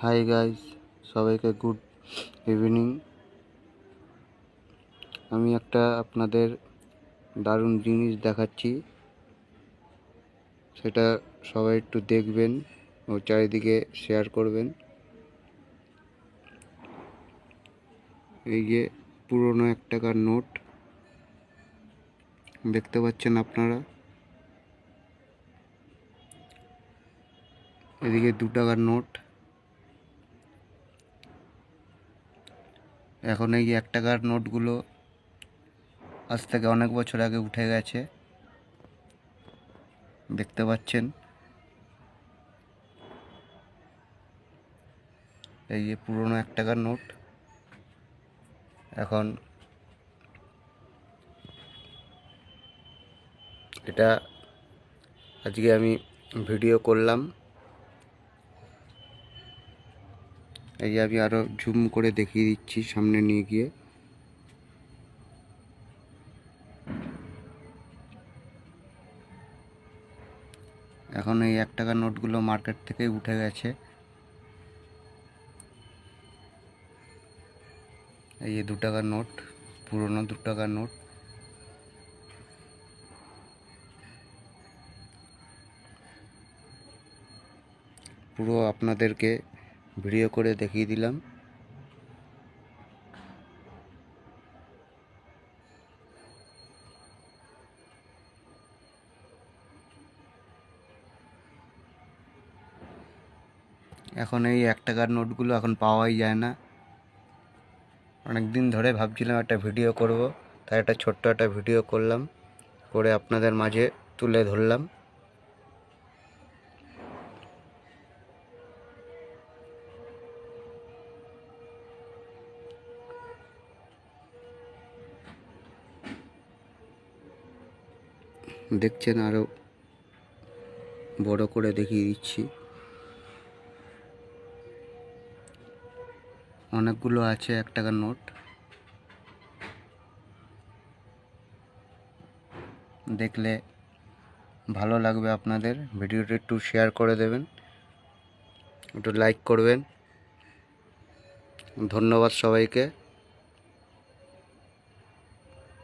Hi guys, সবাইকে good evening. আমি একটা আপনাদের দারুণ জিনিস দেখাচ্ছি, সেটা সবাই একটু দেখবেন ও চারিদিকে শেয়ার করবেন। এই যে পুরনো 1 টাকার নোট দেখতে পাচ্ছেন আপনারা, এদিকে 2 টাকার নোট। এখন এই 1 টাকার নোটগুলো আজ থেকে অনেক বছর আগে উঠে গেছে, দেখতে পাচ্ছেন। এই যে পুরনো 1 টাকার নোট, এখন এটা আজকে আমি ভিডিও করলাম। এই যে আমি আরো জুম করে দেখিয়ে দিচ্ছি, সামনে নিয়ে গিয়ে। এখন এই 1 টাকার নোটগুলো মার্কেট থেকে উঠে গেছে। এই যে 2 টাকার নোট, পুরনো 2 টাকার নোট। পুরো আপনাদেরকে ভিডিও করে দেখিয়ে দিলাম। এখন এই 1 টাকার নোটগুলো এখন পাওয়াই যায় না। অনেক দিন ধরে ভাবছিলাম একটা ভিডিও করব, তাই একটা ছোট্ট একটা ভিডিও করলাম, করে আপনাদের মাঝে তুলে ধরলাম। দেখছেন, আরো বড় করে দেখিয়ে দিচ্ছি। অনেকগুলো আছে 1 টাকার নোট, দেখলে ভালো লাগবে আপনাদের। ভিডিওটি একটু শেয়ার করে দেবেন, একটু লাইক করবেন। ধন্যবাদ সবাইকে।